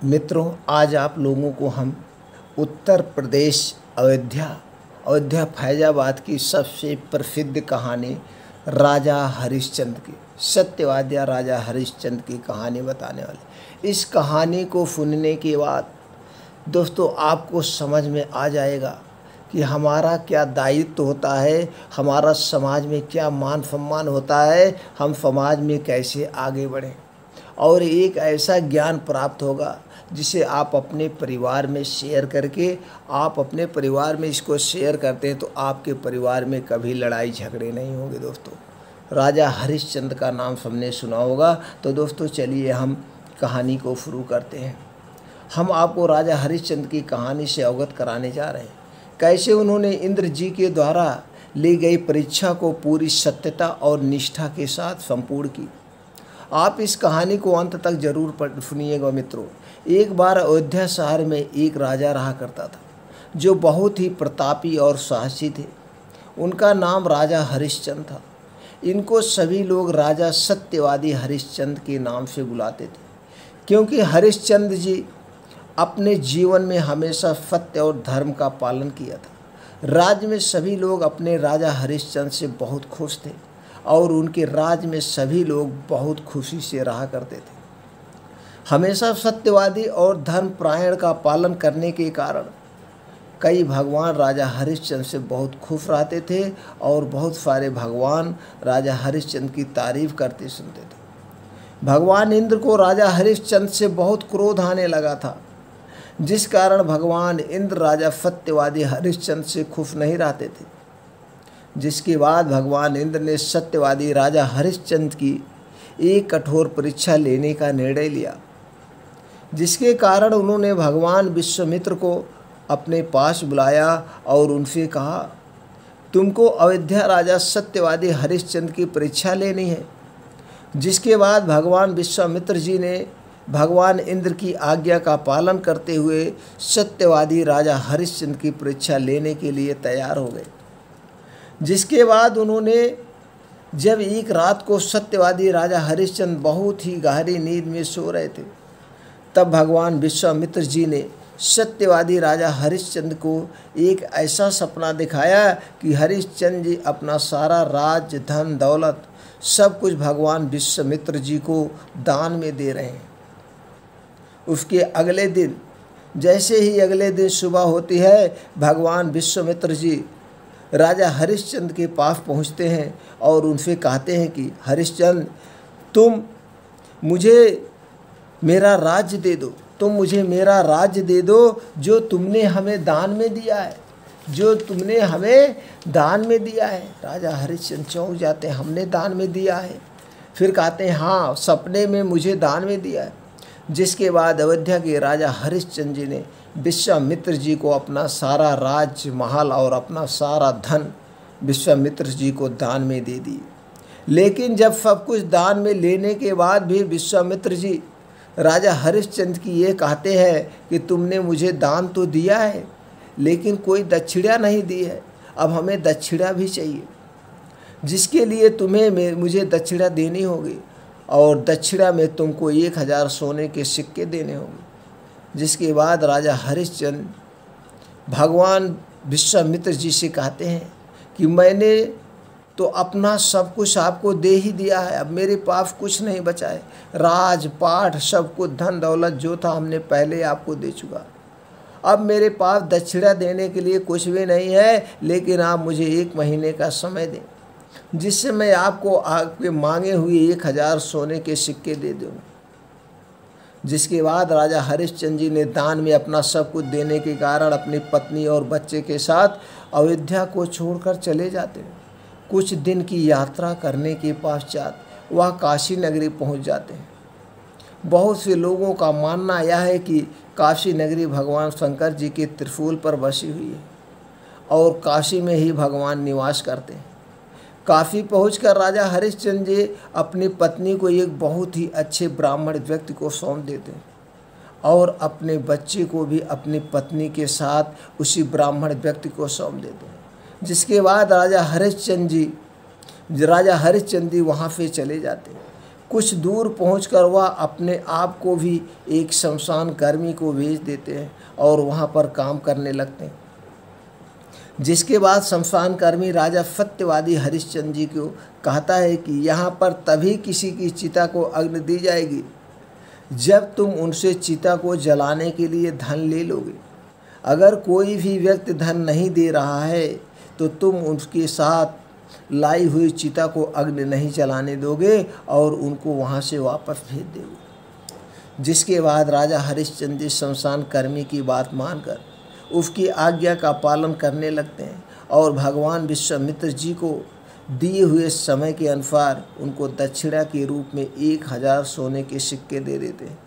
मित्रों, आज आप लोगों को हम उत्तर प्रदेश अयोध्या फैजाबाद की सबसे प्रसिद्ध कहानी राजा हरिश्चंद्र की, सत्यवादिया राजा हरिश्चंद्र की कहानी बताने वाले। इस कहानी को सुनने के बाद दोस्तों आपको समझ में आ जाएगा कि हमारा क्या दायित्व होता है, हमारा समाज में क्या मान सम्मान होता है, हम समाज में कैसे आगे बढ़ें। और एक ऐसा ज्ञान प्राप्त होगा जिसे आप अपने परिवार में शेयर करके, आप अपने परिवार में इसको शेयर करते हैं तो आपके परिवार में कभी लड़ाई झगड़े नहीं होंगे। दोस्तों, राजा हरिश्चंद्र का नाम सबने सुना होगा। तो दोस्तों चलिए हम कहानी को शुरू करते हैं। हम आपको राजा हरिश्चंद्र की कहानी से अवगत कराने जा रहे हैं, कैसे उन्होंने इंद्र जी के द्वारा ली गई परीक्षा को पूरी सत्यता और निष्ठा के साथ संपूर्ण की। आप इस कहानी को अंत तक जरूर सुनिएगा। मित्रों, एक बार अयोध्या शहर में एक राजा रहा करता था जो बहुत ही प्रतापी और साहसी थे। उनका नाम राजा हरिश्चंद्र था। इनको सभी लोग राजा सत्यवादी हरिश्चंद्र के नाम से बुलाते थे, क्योंकि हरिश्चंद्र जी अपने जीवन में हमेशा सत्य और धर्म का पालन किया था। राज्य में सभी लोग अपने राजा हरिश्चंद्र से बहुत खुश थे और उनके राज्य में सभी लोग बहुत खुशी से रहा करते थे। हमेशा सत्यवादी और धर्मपरायण का पालन करने के कारण कई भगवान राजा हरिश्चंद्र से बहुत खुश रहते थे और बहुत सारे भगवान राजा हरिश्चंद्र की तारीफ करते सुनते थे। भगवान इंद्र को राजा हरिश्चंद्र से बहुत क्रोध आने लगा था, जिस कारण भगवान इंद्र राजा सत्यवादी हरिश्चंद्र से खुश नहीं रहते थे। जिसके बाद भगवान इंद्र ने सत्यवादी राजा हरिश्चंद्र की एक कठोर परीक्षा लेने का निर्णय लिया, जिसके कारण उन्होंने भगवान विश्वामित्र को अपने पास बुलाया और उनसे कहा, तुमको अयोध्या राजा सत्यवादी हरिश्चंद्र की परीक्षा लेनी है। जिसके बाद भगवान विश्वामित्र जी ने भगवान इंद्र की आज्ञा का पालन करते हुए सत्यवादी राजा हरिश्चंद्र की परीक्षा लेने के लिए तैयार हो गए। जिसके बाद उन्होंने जब एक रात को सत्यवादी राजा हरिश्चंद्र बहुत ही गहरी नींद में सो रहे थे, तब भगवान विश्वामित्र जी ने सत्यवादी राजा हरिश्चंद्र को एक ऐसा सपना दिखाया कि हरिश्चंद्र जी अपना सारा राज्य, धन, दौलत सब कुछ भगवान विश्वामित्र जी को दान में दे रहे हैं। उसके अगले दिन, जैसे ही अगले दिन सुबह होती है, भगवान विश्वामित्र जी राजा हरिश्चंद्र के पास पहुंचते हैं और उनसे कहते हैं कि हरिश्चंद्र, तुम मुझे मेरा राज्य दे दो, तुम मुझे मेरा राज्य दे दो जो तुमने हमें दान में दिया है, जो तुमने हमें दान में दिया है। राजा हरिश्चंद्र चौंक जाते हैं, हमने दान में दिया है? फिर कहते हैं हाँ, सपने में मुझे दान में दिया है। जिसके बाद अयोध्या के राजा हरिश्चंद्र जी ने विश्वामित्र जी को अपना सारा राज्य, महल और अपना सारा धन विश्वामित्र जी को दान में दे दिए। लेकिन जब सब कुछ दान में लेने के बाद भी विश्वामित्र जी राजा हरिश्चंद्र की ये कहते हैं कि तुमने मुझे दान तो दिया है लेकिन कोई दक्षिणा नहीं दी है, अब हमें दक्षिणा भी चाहिए, जिसके लिए तुम्हें मुझे दक्षिणा देनी होगी और दक्षिणा में तुमको 1000 सोने के सिक्के देने होंगे। जिसके बाद राजा हरिश्चंद्र भगवान विश्वामित्र जी से कहते हैं कि मैंने तो अपना सब कुछ आपको दे ही दिया है, अब मेरे पास कुछ नहीं बचा है। राजपाट सब कुछ, धन दौलत जो था हमने पहले आपको दे चुका। अब मेरे पास दक्षिणा देने के लिए कुछ भी नहीं है, लेकिन आप मुझे 1 महीने का समय दें, जिससे मैं आपको आपके मांगे हुए 1000 सोने के सिक्के दे दूँगा। जिसके बाद राजा हरिश्चंद्र जी ने दान में अपना सब कुछ देने के कारण अपनी पत्नी और बच्चे के साथ अयोध्या को छोड़कर चले जाते हैं। कुछ दिन की यात्रा करने के पश्चात वह काशी नगरी पहुंच जाते हैं। बहुत से लोगों का मानना यह है कि काशी नगरी भगवान शंकर जी के त्रिशूल पर बसी हुई है और काशी में ही भगवान निवास करते हैं। काशी पहुंचकर राजा हरिश्चंद्र जी अपनी पत्नी को एक बहुत ही अच्छे ब्राह्मण व्यक्ति को सौंप देते हैं और अपने बच्चे को भी अपनी पत्नी के साथ उसी ब्राह्मण व्यक्ति को सौंप देते हैं। जिसके बाद राजा हरिश्चंद्र जी वहाँ से चले जाते हैं। कुछ दूर पहुंचकर वह अपने आप को भी एक शमशान कर्मी को भेज देते हैं और वहां पर काम करने लगते हैं। जिसके बाद शमशान कर्मी राजा सत्यवादी हरिश्चंद्र जी को कहता है कि यहाँ पर तभी किसी की चिता को अग्नि दी जाएगी जब तुम उनसे चिता को जलाने के लिए धन ले लोगे। अगर कोई भी व्यक्ति धन नहीं दे रहा है तो तुम उसके साथ लाई हुई चिता को अग्नि नहीं जलाने दोगे और उनको वहाँ से वापस भेज दोगे। जिसके बाद राजा हरिश्चंद्र जी शमशान कर्मी की बात मानकर उसकी आज्ञा का पालन करने लगते हैं और भगवान विश्वामित्र जी को दिए हुए समय के अनुसार उनको दक्षिणा के रूप में 1000 सोने के सिक्के दे देते हैं।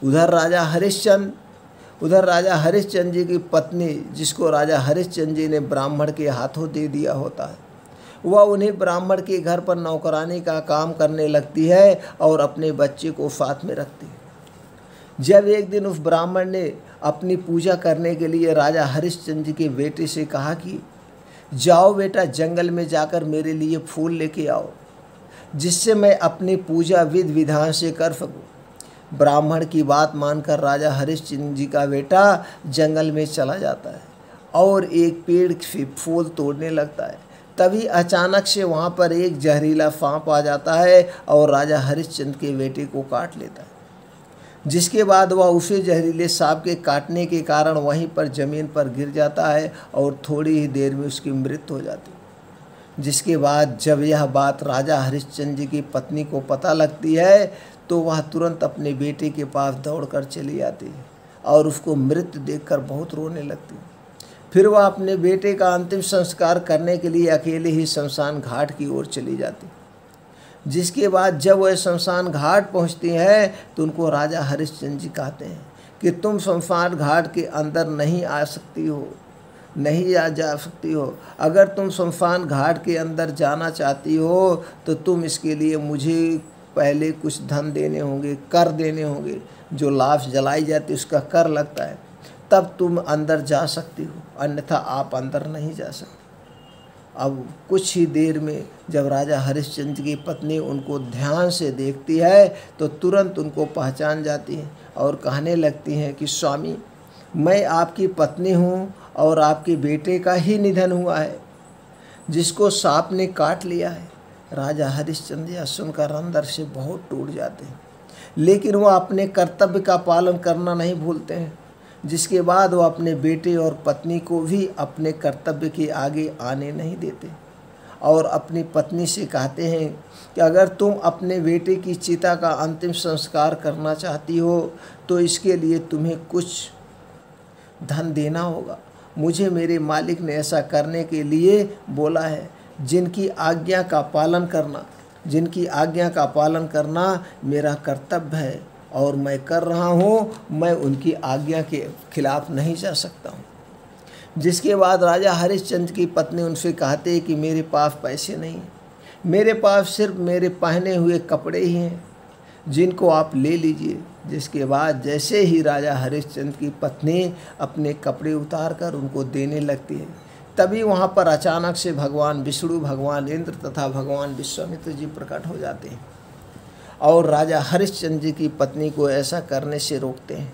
उधर राजा हरिश्चंद्र जी की पत्नी, जिसको राजा हरिश्चंद्र जी ने ब्राह्मण के हाथों दे दिया होता है, वह उन्हें ब्राह्मण के घर पर नौकरानी का काम करने लगती है और अपने बच्चे को साथ में रखती है। जब एक दिन उस ब्राह्मण ने अपनी पूजा करने के लिए राजा हरिश्चंद्र जी के बेटे से कहा कि जाओ बेटा, जंगल में जाकर मेरे लिए फूल लेके आओ जिससे मैं अपनी पूजा विधि विधान से कर सकूं। ब्राह्मण की बात मानकर राजा हरिश्चंद्र जी का बेटा जंगल में चला जाता है और एक पेड़ से फूल तोड़ने लगता है। तभी अचानक से वहाँ पर एक जहरीला सांप आ जाता है और राजा हरिश्चंद्र के बेटे को काट लेता है। जिसके बाद वह उसे जहरीले सांप के काटने के कारण वहीं पर ज़मीन पर गिर जाता है और थोड़ी ही देर में उसकी मृत्यु हो जाती है। जिसके बाद जब यह बात राजा हरिश्चंद्र जी की पत्नी को पता लगती है तो वह तुरंत अपने बेटे के पास दौड़कर चली जाती है और उसको मृत देखकर बहुत रोने लगती है। फिर वह अपने बेटे का अंतिम संस्कार करने के लिए अकेले ही शमशान घाट की ओर चली जाती। जिसके बाद जब वह शमशान घाट पहुंचती हैं तो उनको राजा हरिश्चंद्र जी कहते हैं कि तुम शमशान घाट के अंदर नहीं जा सकती हो। अगर तुम शमशान घाट के अंदर जाना चाहती हो तो तुम इसके लिए मुझे पहले कुछ धन देने होंगे, कर देने होंगे। जो लाश जलाई जाती है उसका कर लगता है, तब तुम अंदर जा सकती हो, अन्यथा आप अंदर नहीं जा सकते। अब कुछ ही देर में जब राजा हरिश्चंद्र की पत्नी उनको ध्यान से देखती है तो तुरंत उनको पहचान जाती है और कहने लगती हैं कि स्वामी, मैं आपकी पत्नी हूँ और आपके बेटे का ही निधन हुआ है जिसको सांप ने काट लिया है। राजा हरिश्चंद्र यह सुनकर अंदर से बहुत टूट जाते हैं, लेकिन वह अपने कर्तव्य का पालन करना नहीं भूलते हैं। जिसके बाद वो अपने बेटे और पत्नी को भी अपने कर्तव्य के आगे आने नहीं देते और अपनी पत्नी से कहते हैं कि अगर तुम अपने बेटे की चिता का अंतिम संस्कार करना चाहती हो तो इसके लिए तुम्हें कुछ धन देना होगा। मुझे मेरे मालिक ने ऐसा करने के लिए बोला है। जिनकी आज्ञा का पालन करना मेरा कर्तव्य है और मैं कर रहा हूँ। मैं उनकी आज्ञा के खिलाफ नहीं जा सकता हूँ। जिसके बाद राजा हरिश्चंद्र की पत्नी उनसे कहते हैं कि मेरे पास पैसे नहीं हैं, मेरे पास सिर्फ मेरे पहने हुए कपड़े ही हैं जिनको आप ले लीजिए। जिसके बाद जैसे ही राजा हरिश्चंद्र की पत्नी अपने कपड़े उतार कर उनको देने लगती है, तभी वहाँ पर अचानक से भगवान विष्णु, भगवान इंद्र तथा भगवान विश्वामित्र जी प्रकट हो जाते हैं और राजा हरिश्चंद्र जी की पत्नी को ऐसा करने से रोकते हैं।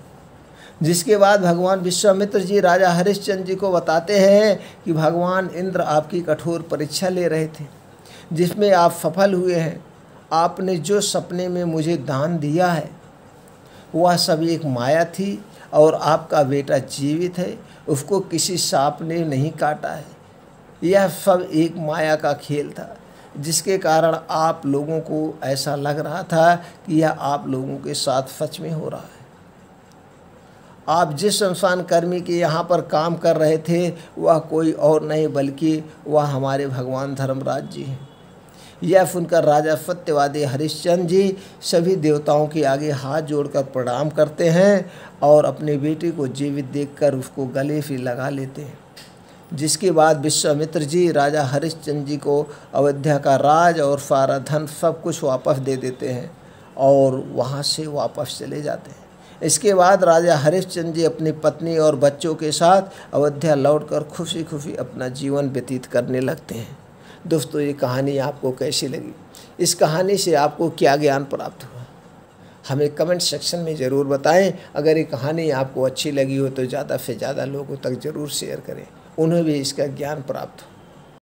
जिसके बाद भगवान विश्वामित्र जी राजा हरिश्चंद्र जी को बताते हैं कि भगवान इंद्र आपकी कठोर परीक्षा ले रहे थे जिसमें आप सफल हुए हैं। आपने जो सपने में मुझे दान दिया है वह सब एक माया थी और आपका बेटा जीवित है, उसको किसी सांप ने नहीं काटा है। यह सब एक माया का खेल था जिसके कारण आप लोगों को ऐसा लग रहा था कि यह आप लोगों के साथ सच में हो रहा है। आप जिस शमशान कर्मी के यहाँ पर काम कर रहे थे वह कोई और नहीं बल्कि वह हमारे भगवान धर्मराज जी हैं। यह सुनकर राजा सत्यवादी हरिश्चंद्र जी सभी देवताओं के आगे हाथ जोड़कर प्रणाम करते हैं और अपने बेटे को जीवित देखकर उसको गले से लगा लेते हैं। जिसके बाद विश्वामित्र जी राजा हरिश्चंद्र जी को अयोध्या का राज और सारा धन सब कुछ वापस दे देते हैं और वहाँ से वापस चले जाते हैं। इसके बाद राजा हरिश्चंद्र जी अपनी पत्नी और बच्चों के साथ अयोध्या लौटकर खुशी खुशी अपना जीवन व्यतीत करने लगते हैं। दोस्तों, ये कहानी आपको कैसी लगी? इस कहानी से आपको क्या ज्ञान प्राप्त हुआ? हमें कमेंट सेक्शन में ज़रूर बताएं। अगर ये कहानी आपको अच्छी लगी हो तो ज़्यादा से ज़्यादा लोगों तक ज़रूर शेयर करें, उन्हें भी इसका ज्ञान प्राप्त हो।